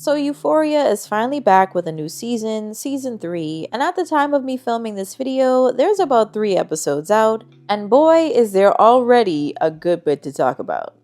So Euphoria is finally back with a new season, season 3, and at the time of me filming this video, there's about 3 episodes out, and boy is there already a good bit to talk about.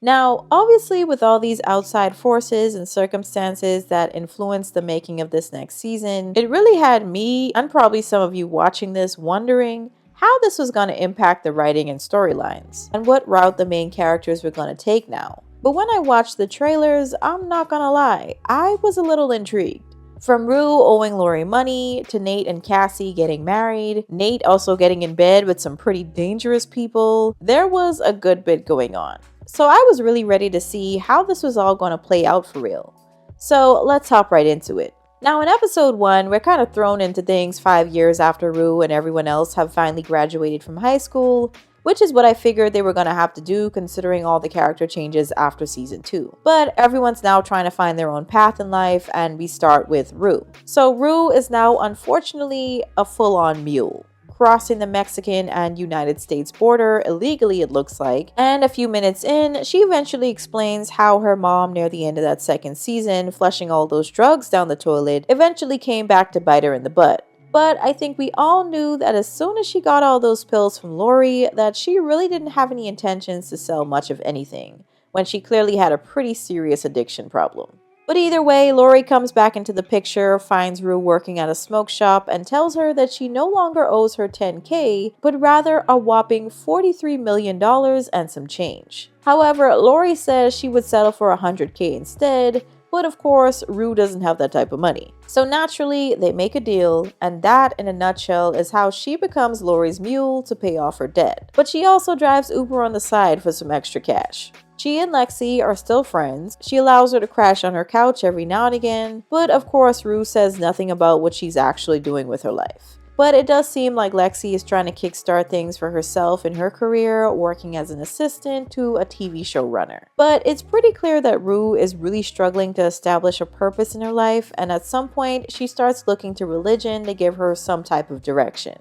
Now, obviously with all these outside forces and circumstances that influenced the making of this next season, it really had me, and probably some of you watching this, wondering how this was going to impact the writing and storylines, and what route the main characters were going to take now. But when I watched the trailers, I'm not gonna lie, I was a little intrigued. From Rue owing Lori money, to Nate and Cassie getting married, Nate also getting in bed with some pretty dangerous people, there was a good bit going on. So I was really ready to see how this was all gonna play out for real. So let's hop right into it. Now in episode 1, we're kind of thrown into things 5 years after Rue and everyone else have finally graduated from high school, which is what I figured they were going to have to do considering all the character changes after season 2. But everyone's now trying to find their own path in life, and we start with Rue. So Rue is now unfortunately a full-on mule, crossing the Mexican and United States border illegally it looks like, and a few minutes in, she eventually explains how her mom near the end of that second season, flushing all those drugs down the toilet, eventually came back to bite her in the butt. But I think we all knew that as soon as she got all those pills from Lori, that she really didn't have any intentions to sell much of anything, when she clearly had a pretty serious addiction problem. But either way, Lori comes back into the picture, finds Rue working at a smoke shop, and tells her that she no longer owes her $10K, but rather a whopping $43 million and some change. However, Lori says she would settle for $100K instead, but of course, Rue doesn't have that type of money. So naturally, they make a deal, and that, in a nutshell, is how she becomes Lori's mule to pay off her debt. But she also drives Uber on the side for some extra cash. She and Lexi are still friends. She allows her to crash on her couch every now and again, but of course, Rue says nothing about what she's actually doing with her life. But it does seem like Lexi is trying to kickstart things for herself in her career, working as an assistant to a TV show runner. But it's pretty clear that Rue is really struggling to establish a purpose in her life, and at some point, she starts looking to religion to give her some type of direction.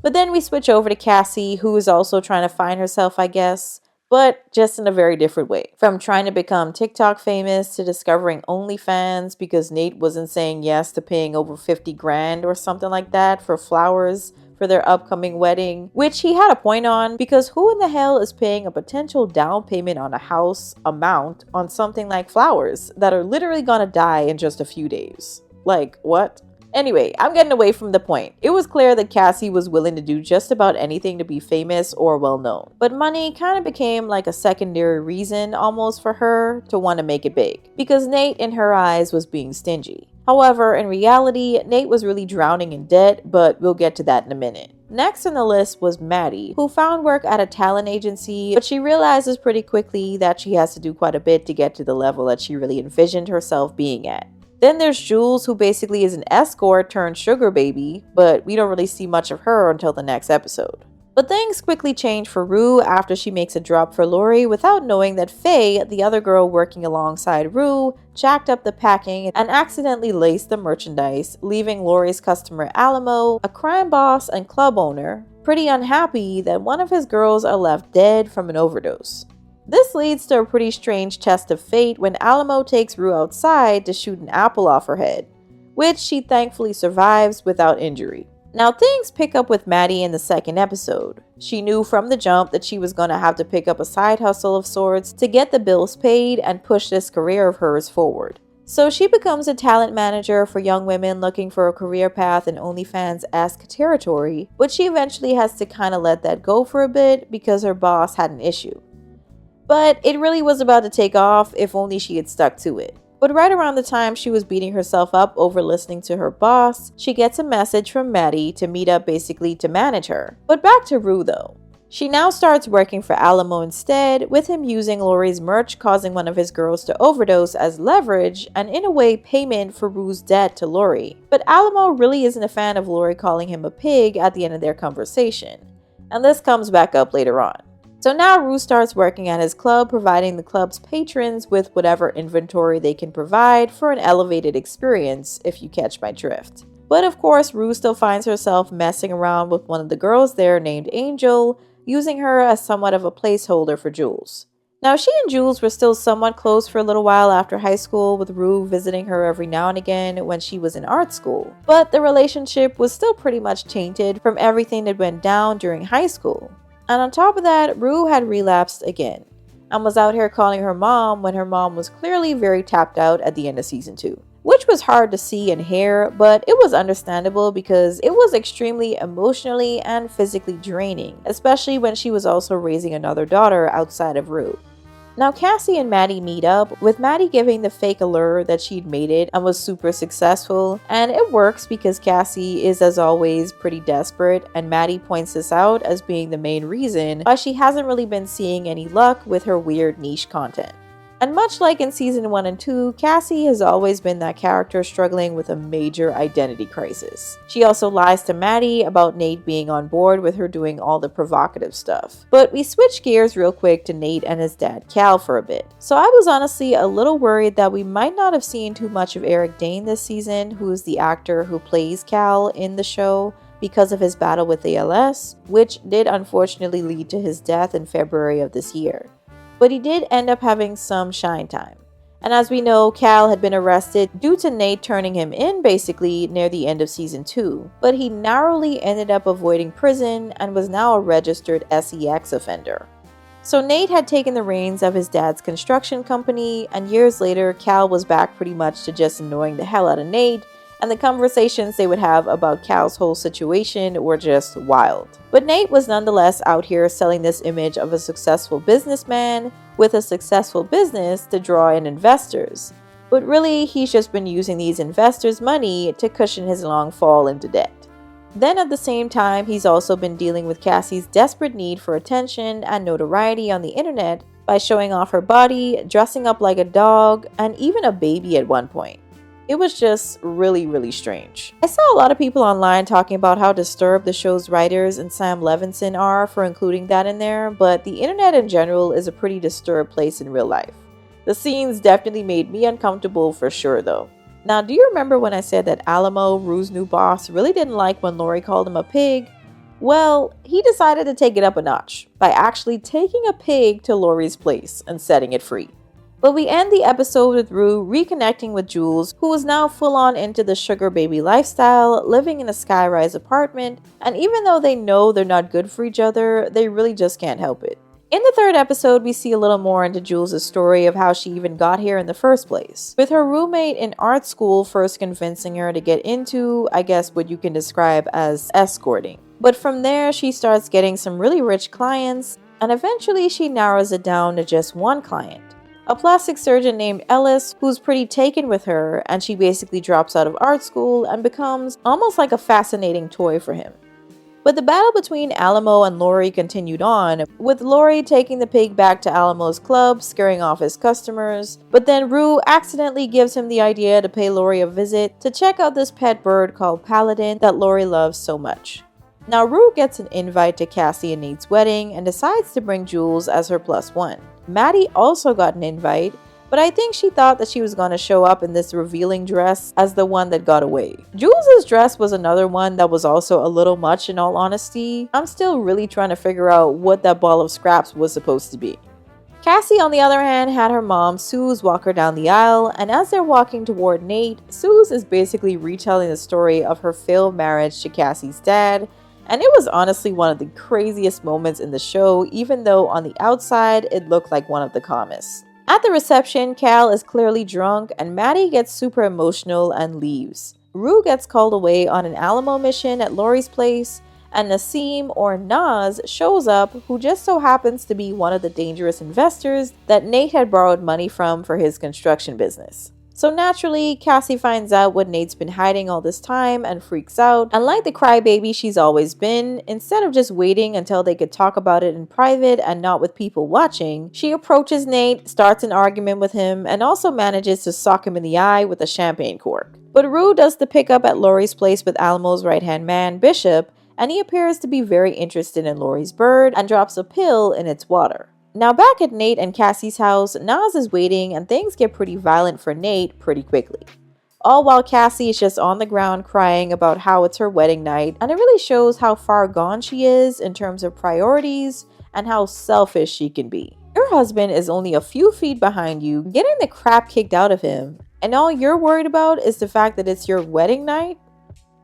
But then we switch over to Cassie, who is also trying to find herself, I guess, but just in a very different way. From trying to become TikTok famous to discovering OnlyFans because Nate wasn't saying yes to paying over 50 grand or something like that for flowers for their upcoming wedding, which he had a point on, because who in the hell is paying a potential down payment on a house amount on something like flowers that are literally gonna die in just a few days? Like, what? Anyway, I'm getting away from the point. It was clear that Cassie was willing to do just about anything to be famous or well known. But money kind of became like a secondary reason almost for her to want to make it big, because Nate in her eyes was being stingy. However, in reality, Nate was really drowning in debt, but we'll get to that in a minute. Next on the list was Maddie, who found work at a talent agency, but she realizes pretty quickly that she has to do quite a bit to get to the level that she really envisioned herself being at. Then there's Jules, who basically is an escort turned sugar baby, but we don't really see much of her until the next episode. But things quickly change for Rue after she makes a drop for Lori without knowing that Faye, the other girl working alongside Rue, jacked up the packing and accidentally laced the merchandise, leaving Lori's customer Alamo, a crime boss and club owner, pretty unhappy that one of his girls are left dead from an overdose. This leads to a pretty strange test of fate when Alamo takes Rue outside to shoot an apple off her head, which she thankfully survives without injury. Now things pick up with Maddie in the second episode. She knew from the jump that she was going to have to pick up a side hustle of sorts to get the bills paid and push this career of hers forward. So she becomes a talent manager for young women looking for a career path in OnlyFans-esque territory, but she eventually has to kind of let that go for a bit because her boss had an issue. But it really was about to take off if only she had stuck to it. But right around the time she was beating herself up over listening to her boss, she gets a message from Maddie to meet up basically to manage her. But back to Rue though. She now starts working for Alamo instead, with him using Lori's merch causing one of his girls to overdose as leverage and in a way payment for Rue's debt to Lori. But Alamo really isn't a fan of Lori calling him a pig at the end of their conversation. And this comes back up later on. So now Rue starts working at his club, providing the club's patrons with whatever inventory they can provide for an elevated experience, if you catch my drift. But of course, Rue still finds herself messing around with one of the girls there named Angel, using her as somewhat of a placeholder for Jules. Now, she and Jules were still somewhat close for a little while after high school, with Rue visiting her every now and again when she was in art school. But the relationship was still pretty much tainted from everything that went down during high school. And on top of that, Rue had relapsed again and was out here calling her mom when her mom was clearly very tapped out at the end of season 2. Which was hard to see and hear, but it was understandable because it was extremely emotionally and physically draining, especially when she was also raising another daughter outside of Rue. Now, Cassie and Maddie meet up, with Maddie giving the fake allure that she'd made it and was super successful, and it works because Cassie is, as always, pretty desperate, and Maddie points this out as being the main reason why she hasn't really been seeing any luck with her weird niche content. And much like in season 1 and 2, Cassie has always been that character struggling with a major identity crisis. She also lies to Maddie about Nate being on board with her doing all the provocative stuff. But we switch gears real quick to Nate and his dad Cal for a bit. So I was honestly a little worried that we might not have seen too much of Eric Dane this season, who is the actor who plays Cal in the show, because of his battle with ALS, which did unfortunately lead to his death in February of this year. But he did end up having some shine time. And as we know, Cal had been arrested due to Nate turning him in basically near the end of season 2, but he narrowly ended up avoiding prison and was now a registered SEX offender. So Nate had taken the reins of his dad's construction company, and years later, Cal was back pretty much to just annoying the hell out of Nate, and the conversations they would have about Cal's whole situation were just wild. But Nate was nonetheless out here selling this image of a successful businessman with a successful business to draw in investors. But really, he's just been using these investors' money to cushion his long fall into debt. Then at the same time, he's also been dealing with Cassie's desperate need for attention and notoriety on the internet by showing off her body, dressing up like a dog, and even a baby at one point. It was just really strange. I saw a lot of people online talking about how disturbed the show's writers and Sam Levinson are for including that in there, but the internet in general is a pretty disturbed place in real life. The scenes definitely made me uncomfortable for sure though. Now, do you remember when I said that Alamo, Rue's new boss, really didn't like when Lori called him a pig? Well, he decided to take it up a notch by actually taking a pig to Lori's place and setting it free. But we end the episode with Rue reconnecting with Jules, who is now full on into the sugar baby lifestyle, living in a skyrise apartment, and even though they know they're not good for each other, they really just can't help it. In the third episode, we see a little more into Jules' story of how she even got here in the first place, with her roommate in art school first convincing her to get into, I guess, what you can describe as escorting. But from there, she starts getting some really rich clients, and eventually she narrows it down to just one client, a plastic surgeon named Ellis, who's pretty taken with her, and she basically drops out of art school and becomes almost like a fascinating toy for him. But the battle between Alamo and Lori continued on, with Lori taking the pig back to Alamo's club, scaring off his customers, but then Rue accidentally gives him the idea to pay Lori a visit to check out this pet bird called Paladin that Lori loves so much. Now Rue gets an invite to Cassie and Nate's wedding and decides to bring Jules as her +1. Maddie also got an invite, but I think she thought that she was going to show up in this revealing dress as the one that got away. Jules' dress was another one that was also a little much in all honesty. I'm still really trying to figure out what that ball of scraps was supposed to be. Cassie, on the other hand, had her mom, Suze, walk her down the aisle, and as they're walking toward Nate, Suze is basically retelling the story of her failed marriage to Cassie's dad, and it was honestly one of the craziest moments in the show, even though on the outside it looked like one of the calmest. At the reception, Cal is clearly drunk and Maddie gets super emotional and leaves. Rue gets called away on an Alamo mission at Lori's place, and Nassim, or Nas, shows up, who just so happens to be one of the dangerous investors that Nate had borrowed money from for his construction business. So naturally, Cassie finds out what Nate's been hiding all this time and freaks out, and like the crybaby she's always been, instead of just waiting until they could talk about it in private and not with people watching, she approaches Nate, starts an argument with him, and also manages to sock him in the eye with a champagne cork. But Rue does the pickup at Lori's place with Alamo's right-hand man, Bishop, and he appears to be very interested in Lori's bird and drops a pill in its water. Now back at Nate and Cassie's house, Nas is waiting and things get pretty violent for Nate pretty quickly. All while Cassie is just on the ground crying about how it's her wedding night, and it really shows how far gone she is in terms of priorities and how selfish she can be. Your husband is only a few feet behind you, getting the crap kicked out of him, and all you're worried about is the fact that it's your wedding night?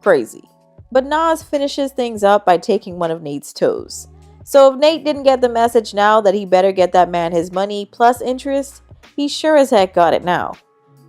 Crazy. But Nas finishes things up by taking one of Nate's toes. So if Nate didn't get the message now that he better get that man his money plus interest, he sure as heck got it now.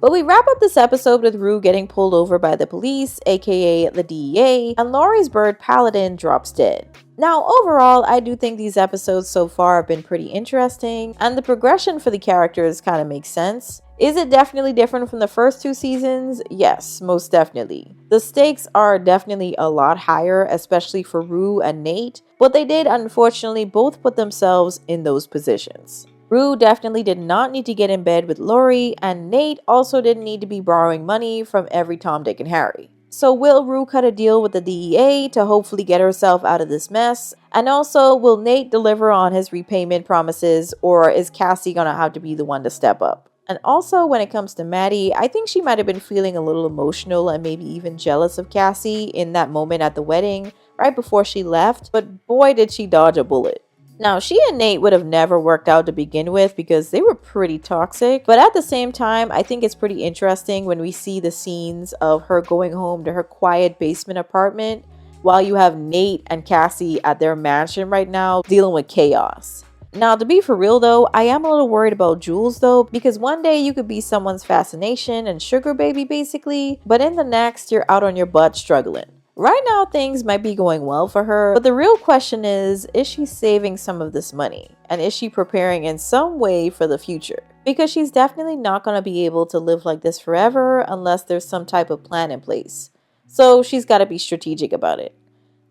But we wrap up this episode with Rue getting pulled over by the police, aka the DEA, and Laurie's bird Paladin drops dead. Now, overall, I do think these episodes so far have been pretty interesting, and the progression for the characters kind of makes sense. Is it definitely different from the first two seasons? Yes, most definitely. The stakes are definitely a lot higher, especially for Rue and Nate, but they did unfortunately both put themselves in those positions. Rue definitely did not need to get in bed with Laurie, and Nate also didn't need to be borrowing money from every Tom, Dick, and Harry. So will Rue cut a deal with the DEA to hopefully get herself out of this mess? And also, will Nate deliver on his repayment promises, or is Cassie gonna have to be the one to step up? And also, when it comes to Maddie, I think she might have been feeling a little emotional and maybe even jealous of Cassie in that moment at the wedding, right before she left, but boy did she dodge a bullet. Now, she and Nate would have never worked out to begin with because they were pretty toxic, but at the same time, I think it's pretty interesting when we see the scenes of her going home to her quiet basement apartment while you have Nate and Cassie at their mansion right now dealing with chaos. Now, to be for real though, I am a little worried about Jules though, because one day you could be someone's fascination and sugar baby basically, but in the next, you're out on your butt struggling. Right now, things might be going well for her, but the real question is she saving some of this money? And is she preparing in some way for the future? Because she's definitely not going to be able to live like this forever unless there's some type of plan in place. So she's got to be strategic about it.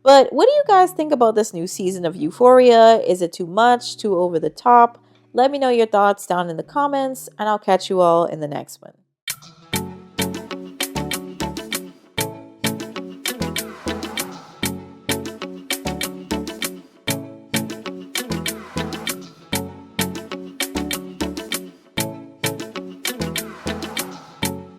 But what do you guys think about this new season of Euphoria? Is it too much, too over the top? Let me know your thoughts down in the comments, and I'll catch you all in the next one.